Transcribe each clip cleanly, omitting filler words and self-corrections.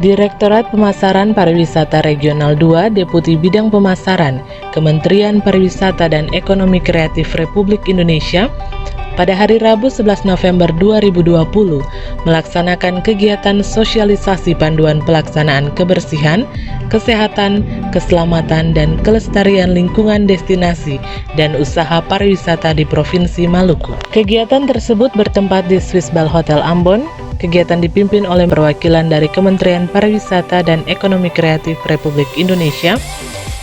Direktorat Pemasaran Pariwisata Regional 2 Deputi Bidang Pemasaran Kementerian Pariwisata dan Ekonomi Kreatif Republik Indonesia pada hari Rabu 11 November 2020 melaksanakan kegiatan sosialisasi panduan pelaksanaan kebersihan, kesehatan, keselamatan, dan kelestarian lingkungan destinasi dan usaha pariwisata di Provinsi Maluku. Kegiatan tersebut bertempat di Swiss Bell Hotel Ambon. Kegiatan dipimpin oleh perwakilan dari Kementerian Pariwisata dan Ekonomi Kreatif Republik Indonesia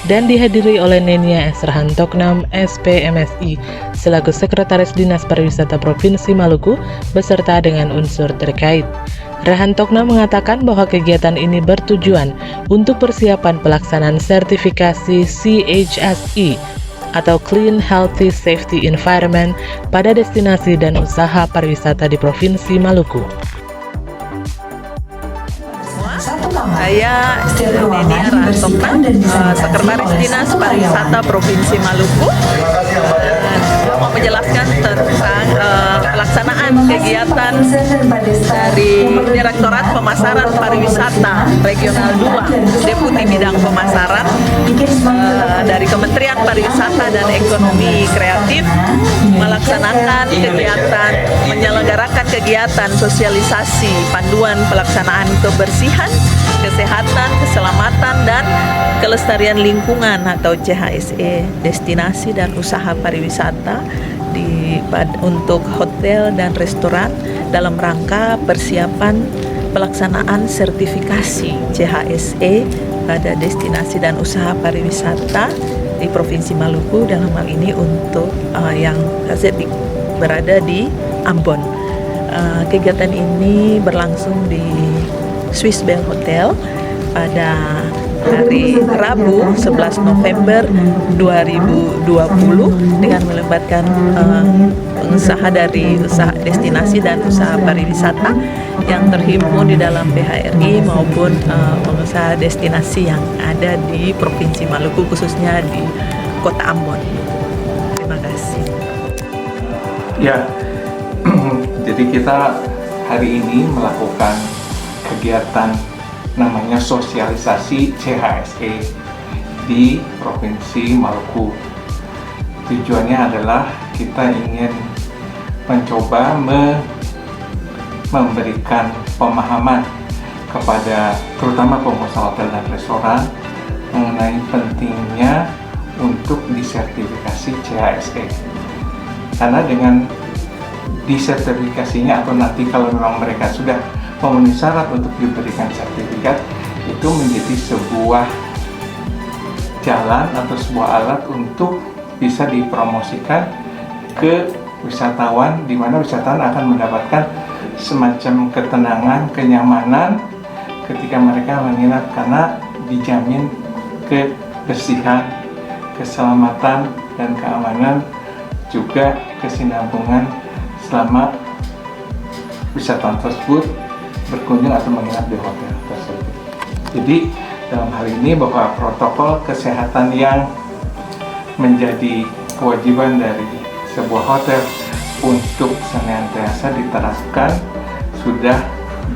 dan dihadiri oleh Nenia S. Rahantoknam, SPMSI, selaku Sekretaris Dinas Pariwisata Provinsi Maluku, beserta dengan unsur terkait. Rahantoknam mengatakan bahwa kegiatan ini bertujuan untuk persiapan pelaksanaan sertifikasi CHSE atau Clean Healthy Safety Environment pada destinasi dan usaha pariwisata di Provinsi Maluku. Saya Nenia Rahantoknam, Sekretaris Dinas Pariwisata Provinsi Maluku, mau menjelaskan tentang pelaksanaan kegiatan dari Direktorat Pemasaran Pariwisata Regional 2 Deputi Bidang Pemasaran dari Kementerian Pariwisata dan Ekonomi Kreatif melaksanakan kegiatan, menyelenggarakan kegiatan sosialisasi panduan pelaksanaan kebersihan, kesehatan, keselamatan, dan kelestarian lingkungan atau CHSE destinasi dan usaha pariwisata untuk hotel dan restoran dalam rangka persiapan pelaksanaan sertifikasi CHSE pada destinasi dan usaha pariwisata di Provinsi Maluku, dalam hal ini untuk yang berada di Ambon. Kegiatan ini berlangsung di Swiss Bell Hotel pada hari Rabu 11 November 2020 dengan melibatkan pengusaha dari usaha destinasi dan usaha pariwisata yang terhimpun di dalam PHRI maupun pengusaha destinasi yang ada di Provinsi Maluku, khususnya di Kota Ambon. Terima kasih. Ya, jadi kita hari ini melakukan kegiatan namanya sosialisasi CHSE di Provinsi Maluku. Tujuannya adalah kita ingin mencoba memberikan pemahaman kepada terutama pengusaha hotel dan restoran mengenai pentingnya untuk disertifikasi CHSE. Karena dengan disertifikasinya atau nanti kalau memang mereka sudah memenuhi syarat untuk diberikan sertifikat, itu menjadi sebuah jalan atau sebuah alat untuk bisa dipromosikan ke wisatawan, di mana wisatawan akan mendapatkan semacam ketenangan, kenyamanan ketika mereka menginap, karena dijamin kebersihan, keselamatan, dan keamanan, juga kesinambungan selama wisatawan tersebut berkunjung atau menginap di hotel tersebut. Jadi dalam hal ini bahwa protokol kesehatan yang menjadi kewajiban dari sebuah hotel untuk senantiasa diterapkan sudah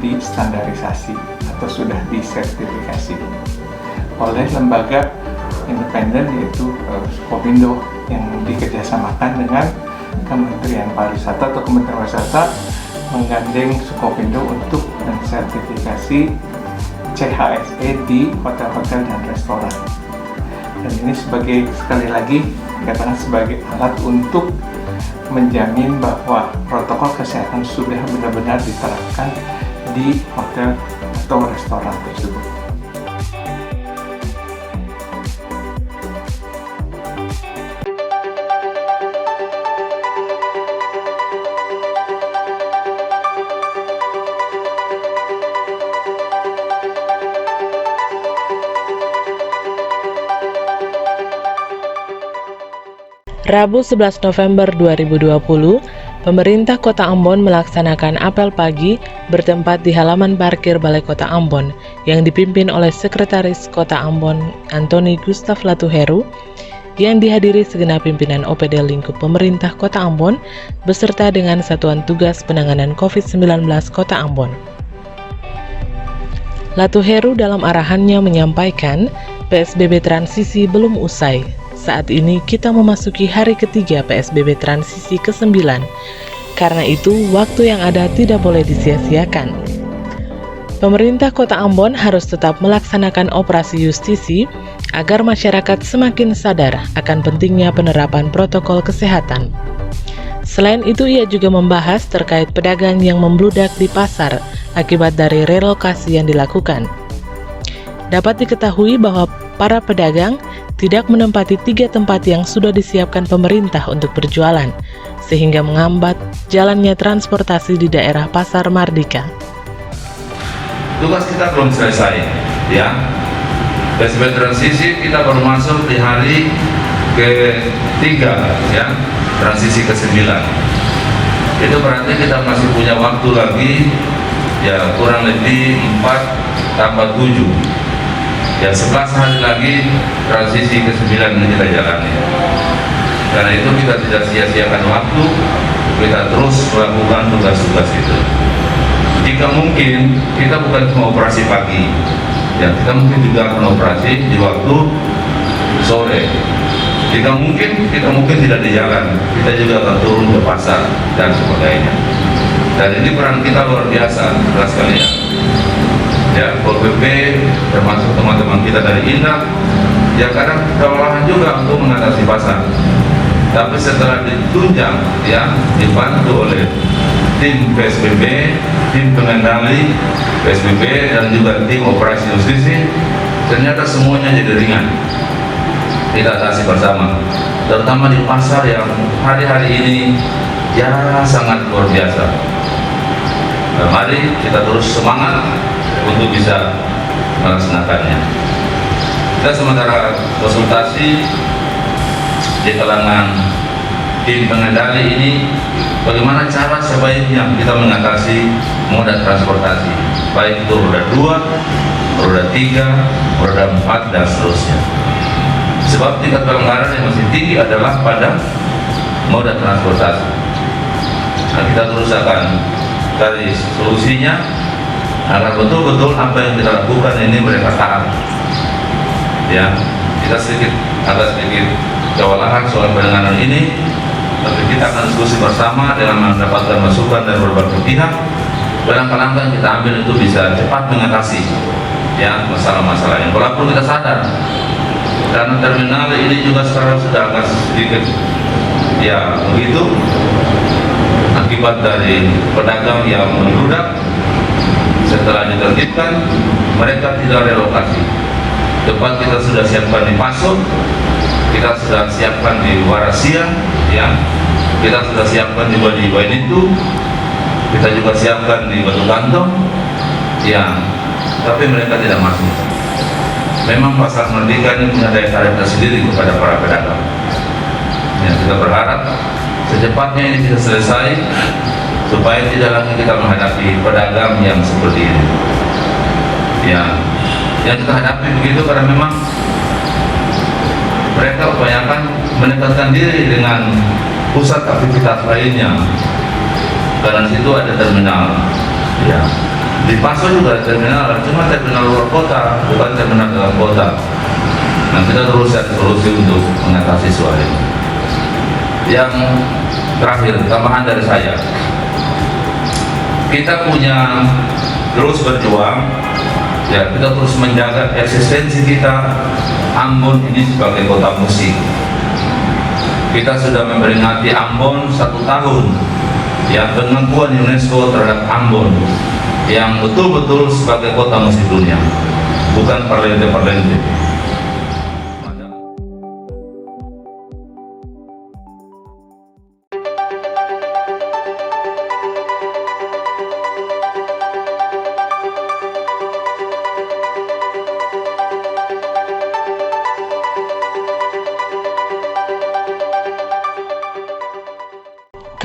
distandarisasi atau sudah disertifikasi oleh lembaga independen, yaitu Sukopindo, yang dikerjasamakan dengan Kementerian Pariwisata atau Kementerian Pariwisata menggandeng Sukopindo untuk mensertifikasi CHSE di hotel-hotel dan restoran. Dan ini sekali lagi dikatakan sebagai alat untuk menjamin bahwa protokol kesehatan sudah benar-benar diterapkan di hotel atau restoran tersebut. Rabu 11 November 2020, pemerintah Kota Ambon melaksanakan apel pagi bertempat di halaman parkir Balai Kota Ambon yang dipimpin oleh Sekretaris Kota Ambon Antoni Gustaf Latuheru, yang dihadiri segenap pimpinan OPD lingkup pemerintah Kota Ambon beserta dengan Satuan Tugas Penanganan COVID-19 Kota Ambon. Latu Heru dalam arahannya menyampaikan, PSBB transisi belum usai. Saat ini kita memasuki hari ketiga PSBB transisi ke-9. Karena itu, waktu yang ada tidak boleh disia-siakan. Pemerintah Kota Ambon harus tetap melaksanakan operasi justisi agar masyarakat semakin sadar akan pentingnya penerapan protokol kesehatan. Selain itu, ia juga membahas terkait pedagang yang membludak di pasar akibat dari relokasi yang dilakukan. Dapat diketahui bahwa para pedagang tidak menempati 3 tempat yang sudah disiapkan pemerintah untuk berjualan, sehingga menghambat jalannya transportasi di daerah Pasar Mardika. Tugas kita belum selesai, ya. PSBB transisi kita baru masuk di hari ke-3, ya, transisi ke-9. Itu berarti kita masih punya waktu lagi, ya, kurang lebih 4 tambah 7. Ya, 11 hari lagi transisi ke-9 ini kita jalani. Karena itu kita tidak sia-siakan waktu, kita terus melakukan tugas-tugas itu. Jika mungkin, kita bukan cuma operasi pagi, ya, kita mungkin juga akan operasi di waktu sore. Jika mungkin, kita mungkin tidak di jalan, kita juga akan turun ke pasar dan sebagainya. Dan ini peran kita luar biasa, kelas kalian. Ya, Pol PP termasuk teman-teman kita dari Indah, ya kadang kewalahan juga untuk mengatasi pasar. Tapi setelah ditunjang, ya, dibantu oleh tim PSBB, tim pengendali PSBB dan juga tim operasi justisi, ternyata semuanya jadi ringan. Kita atasi bersama, terutama di pasar yang hari-hari ini ya sangat luar biasa. Nah, mari kita terus semangat untuk bisa melaksanakannya. Kita sementara konsultasi di kalangan tim pengendali ini, bagaimana cara sebaiknya kita mengatasi moda transportasi, baik itu roda 2, roda 3, roda 4 dan seterusnya. Sebab tingkat pelanggaran yang masih tinggi adalah pada moda transportasi. Nah, kita terus akan cari solusinya agar betul-betul apa yang kita lakukan ini mereka taat. Ya, kita agak sedikit kewalahan soal penanganan ini, tapi kita akan diskusi bersama dengan mendapatkan masukan dari berbagai pihak. Langkah-langkah yang kita ambil itu bisa cepat mengatasi, ya, masalah-masalah yang walaupun kita sadar karena terminal ini juga sekarang sudah agak sedikit, ya, begitu akibat dari pedagang yang membludak. Setelah ditertibkan, mereka tidak relokasi. Tempat kita sudah siapkan di Pasok, kita sudah siapkan di Warasia, ya, kita sudah siapkan di Wainitu, kita juga siapkan di Batu Kantong, ya, tapi mereka tidak masuk. Memang Pasar Mardika ini punya daya tarik tersendiri kepada para pedagang. Ya, kita berharap secepatnya ini bisa selesai, supaya tidak lagi kita menghadapi pedagang yang seperti ini. Ya, yang kita hadapi begitu karena memang mereka upayakan mendekatkan diri dengan pusat aktivitas lainnya. Karena situ ada terminal. Ya, di Pasok juga ada terminal, cuma terminal luar kota, bukan terminal dalam kota. Nah, kita terus cari solusi untuk mengatasi soal ini. Yang terakhir, tambahan dari saya. Kita punya terus berjuang, ya, kita terus menjaga eksistensi kita. Ambon ini sebagai kota musik. Kita sudah memperingati Ambon 1 tahun, ya, pengakuan UNESCO terhadap Ambon yang betul-betul sebagai kota musik dunia, bukan perlente-perlente.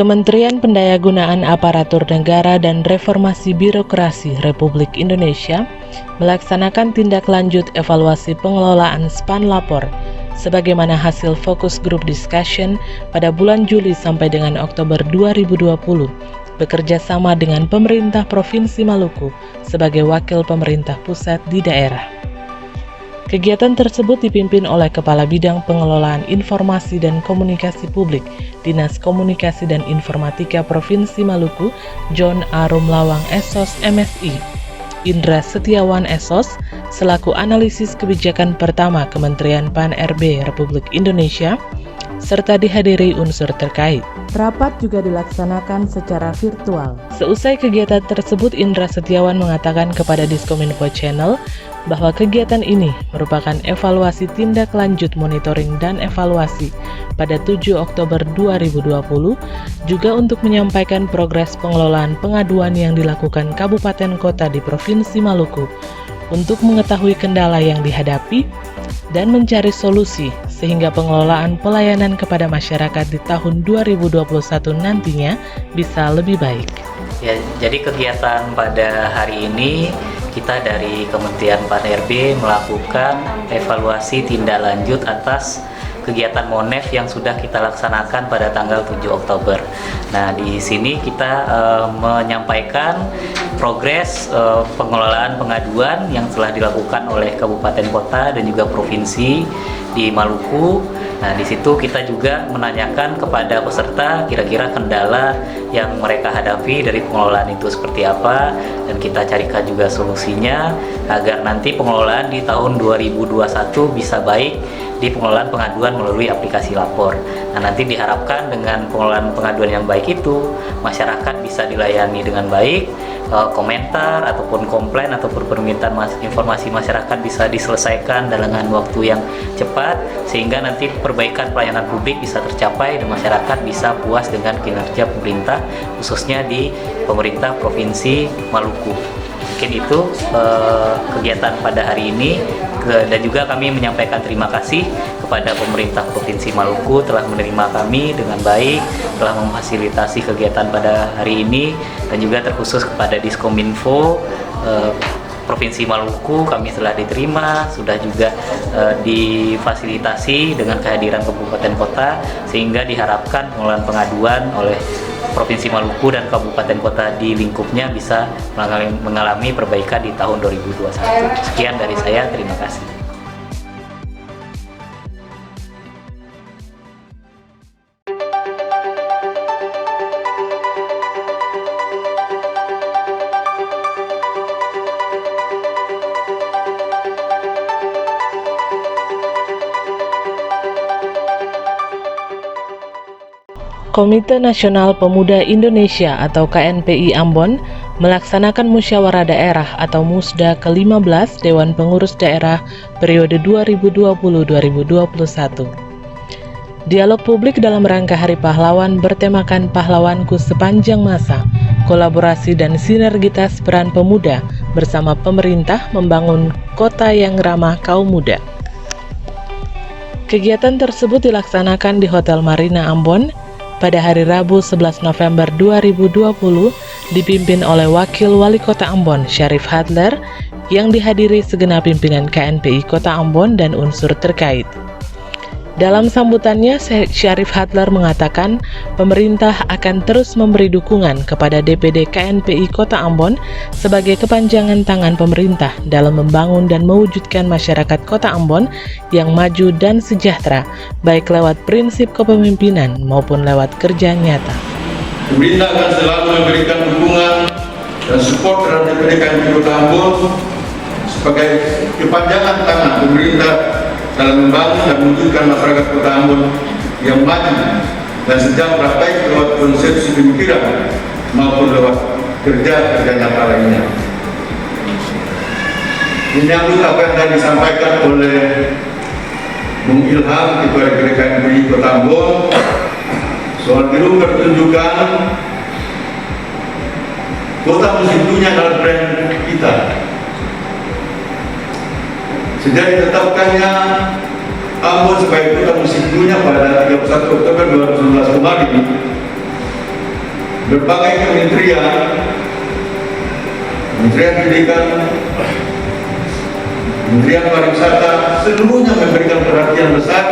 Kementerian Pendayagunaan Aparatur Negara dan Reformasi Birokrasi Republik Indonesia melaksanakan tindak lanjut evaluasi pengelolaan SPAN Lapor sebagaimana hasil fokus group discussion pada bulan Juli sampai dengan Oktober 2020 bekerja sama dengan pemerintah Provinsi Maluku sebagai wakil pemerintah pusat di daerah. Kegiatan tersebut dipimpin oleh Kepala Bidang Pengelolaan Informasi dan Komunikasi Publik Dinas Komunikasi dan Informatika Provinsi Maluku, John A. Rumlawang SOS MSI, Indra Setiawan SOS, selaku analisis kebijakan pertama Kementerian Pan-RB Republik Indonesia, serta dihadiri unsur terkait. Rapat juga dilaksanakan secara virtual. Seusai kegiatan tersebut, Indra Setiawan mengatakan kepada Diskominfo Channel bahwa kegiatan ini merupakan evaluasi tindak lanjut monitoring dan evaluasi pada 7 Oktober 2020, juga untuk menyampaikan progres pengelolaan pengaduan yang dilakukan kabupaten kota di Provinsi Maluku untuk mengetahui kendala yang dihadapi dan mencari solusi sehingga pengelolaan pelayanan kepada masyarakat di tahun 2021 nantinya bisa lebih baik. Ya, jadi kegiatan pada hari ini kita dari Kementerian Pan-RB melakukan evaluasi tindak lanjut atas kegiatan MONEF yang sudah kita laksanakan pada tanggal 7 Oktober. Nah, di sini kita menyampaikan progres pengelolaan pengaduan yang telah dilakukan oleh kabupaten kota dan juga provinsi di Maluku. Nah, di situ kita juga menanyakan kepada peserta kira-kira kendala yang mereka hadapi dari pengelolaan itu seperti apa, dan kita carikan juga solusinya agar nanti pengelolaan di tahun 2021 bisa baik di pengelolaan pengaduan melalui aplikasi lapor. Nah, nanti diharapkan dengan pengelolaan pengaduan yang baik itu, masyarakat bisa dilayani dengan baik, komentar ataupun komplain ataupun permintaan informasi masyarakat bisa diselesaikan dengan waktu yang cepat, sehingga nanti perbaikan pelayanan publik bisa tercapai dan masyarakat bisa puas dengan kinerja pemerintah, khususnya di pemerintah Provinsi Maluku. Mungkin itu kegiatan pada hari ini, dan juga kami menyampaikan terima kasih kepada pemerintah Provinsi Maluku telah menerima kami dengan baik, telah memfasilitasi kegiatan pada hari ini, dan juga terkhusus kepada Diskominfo Provinsi Maluku, kami telah diterima, sudah juga difasilitasi dengan kehadiran kabupaten kota, sehingga diharapkan pengelolaan pengaduan oleh Provinsi Maluku dan kabupaten kota di lingkupnya bisa mengalami perbaikan di tahun 2021. Sekian dari saya, terima kasih. Komite Nasional Pemuda Indonesia atau KNPI Ambon melaksanakan musyawarah daerah atau Musda ke-15 Dewan Pengurus Daerah periode 2020-2021. Dialog publik dalam rangka Hari Pahlawan bertemakan Pahlawanku Sepanjang Masa, kolaborasi dan sinergitas peran pemuda bersama pemerintah membangun kota yang ramah kaum muda. Kegiatan tersebut dilaksanakan di Hotel Marina Ambon pada hari Rabu 11 November 2020, dipimpin oleh Wakil Wali Kota Ambon, Syarif Hadler, yang dihadiri segenap pimpinan KNPI Kota Ambon dan unsur terkait. Dalam sambutannya, Syarif Hadler mengatakan pemerintah akan terus memberi dukungan kepada DPD KNPI Kota Ambon sebagai kepanjangan tangan pemerintah dalam membangun dan mewujudkan masyarakat Kota Ambon yang maju dan sejahtera, baik lewat prinsip kepemimpinan maupun lewat kerja nyata. Pemerintah akan selalu memberikan dukungan dan support terhadap DPD KNPI Kota Ambon sebagai kepanjangan tangan pemerintah dalam membangun dan mewujudkan masyarakat Kota Ambon yang maju dan sejahtera, baik lewat konsepsi pemikiran maupun lewat kerja nyata lainnya. Menyambut apa yang tadi disampaikan oleh Bung Ilham, Ketua DPD KNPI Kota Ambon, soal biru pertunjukan Kota Musik Dunia adalah brand kita. Sejak ditetapkannya Ambon sebagai Kota Musik Dunia pada 31 Oktober 2019 kemarin, berbagai kementerian, Kementerian Pendidikan, Kementerian Pariwisata, seluruhnya memberikan perhatian besar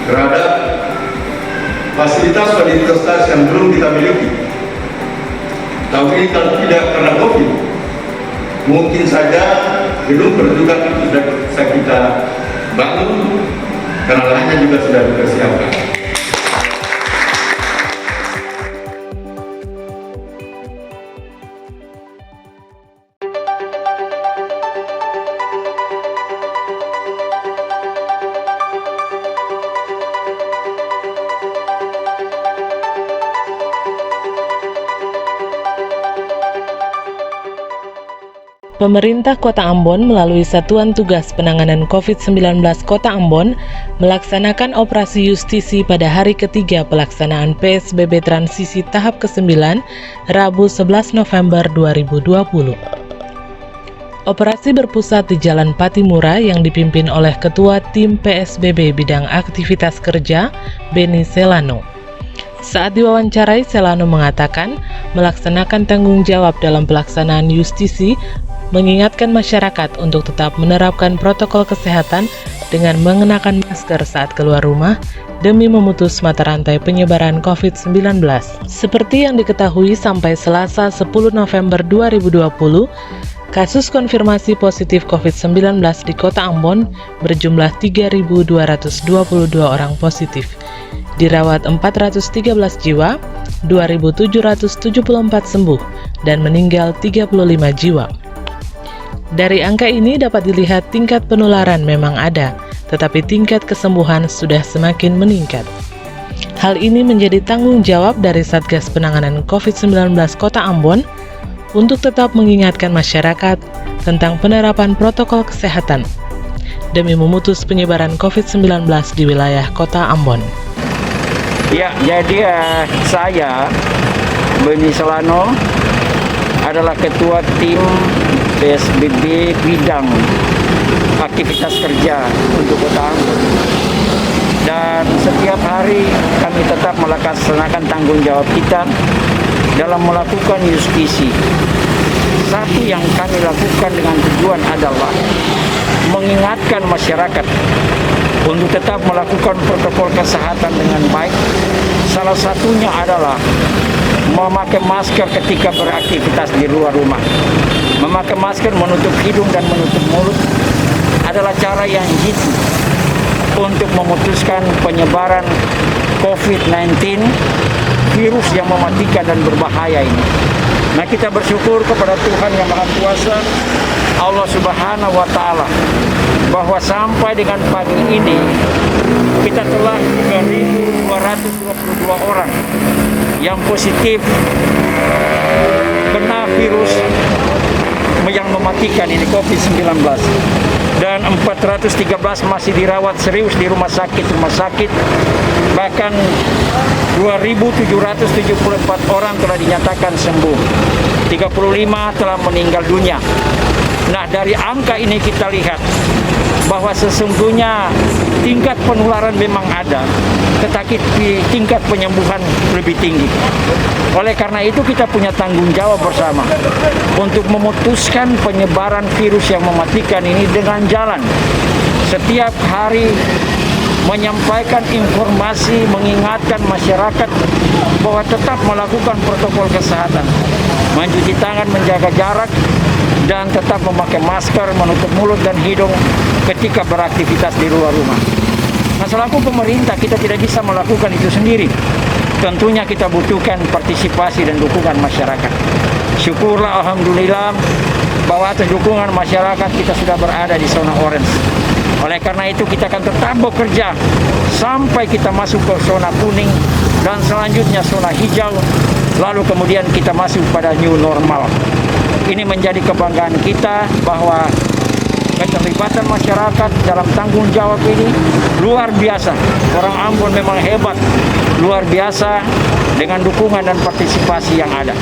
terhadap fasilitas yang belum kita miliki Tahun ini kalau tidak karena COVID, mungkin saja gedung pertunjukan itu sudah bisa kita bangun karena lahannya juga sudah dipersiapkan. Pemerintah Kota Ambon melalui Satuan Tugas Penanganan COVID-19 Kota Ambon melaksanakan operasi justisi pada hari ketiga pelaksanaan PSBB transisi tahap ke-9, Rabu 11 November 2020. Operasi berpusat di Jalan Patimura yang dipimpin oleh Ketua Tim PSBB Bidang Aktivitas Kerja, Beni Selano. Saat diwawancarai, Selano mengatakan melaksanakan tanggung jawab dalam pelaksanaan justisi, mengingatkan masyarakat untuk tetap menerapkan protokol kesehatan dengan mengenakan masker saat keluar rumah demi memutus mata rantai penyebaran COVID-19. Seperti yang diketahui, sampai Selasa 10 November 2020, kasus konfirmasi positif COVID-19 di Kota Ambon berjumlah 3.222 orang positif. Dirawat 413 jiwa, 2.774 sembuh, dan meninggal 35 jiwa. Dari angka ini dapat dilihat tingkat penularan memang ada, tetapi tingkat kesembuhan sudah semakin meningkat. Hal ini menjadi tanggung jawab dari Satgas Penanganan COVID-19 Kota Ambon untuk tetap mengingatkan masyarakat tentang penerapan protokol kesehatan demi memutus penyebaran COVID-19 di wilayah Kota Ambon. Ya, jadi saya, Beni Selano, adalah Ketua Tim PSBB Bidang Aktivitas Kerja untuk Kota Ambon. Dan setiap hari kami tetap melaksanakan tanggung jawab kita dalam melakukan justisi. Satu yang kami lakukan dengan tujuan adalah mengingatkan masyarakat untuk tetap melakukan protokol kesehatan dengan baik. Salah satunya adalah memakai masker ketika beraktivitas di luar rumah. Memakai masker, menutup hidung dan menutup mulut adalah cara yang jitu untuk memutuskan penyebaran COVID-19, virus yang mematikan dan berbahaya ini. Nah, kita bersyukur kepada Tuhan Yang Maha Kuasa, Allah Subhanahu wa Ta'ala, bahwa sampai dengan pagi ini kita telah 3.222 orang yang positif kena virus yang mematikan ini COVID-19, dan 413 masih dirawat serius di rumah sakit, bahkan 2.774 orang telah dinyatakan sembuh, 35 telah meninggal dunia. Nah, dari angka ini kita lihat bahwa sesungguhnya tingkat penularan memang ada, tetapi tingkat penyembuhan lebih tinggi. Oleh karena itu kita punya tanggung jawab bersama untuk memutuskan penyebaran virus yang mematikan ini dengan jalan setiap hari menyampaikan informasi, mengingatkan masyarakat bahwa tetap melakukan protokol kesehatan, mencuci tangan, menjaga jarak, dan tetap memakai masker, menutup mulut dan hidung ketika beraktivitas di luar rumah. Nah, selaku pemerintah kita tidak bisa melakukan itu sendiri. Tentunya kita butuhkan partisipasi dan dukungan masyarakat. Syukurlah, alhamdulillah, bahwa atas dukungan masyarakat kita sudah berada di zona orange. Oleh karena itu kita akan tetap bekerja sampai kita masuk ke zona kuning dan selanjutnya zona hijau, lalu kemudian kita masuk pada new normal. Ini menjadi kebanggaan kita bahwa keterlibatan masyarakat dalam tanggung jawab ini luar biasa. Orang Ambon memang hebat, luar biasa dengan dukungan dan partisipasi yang ada.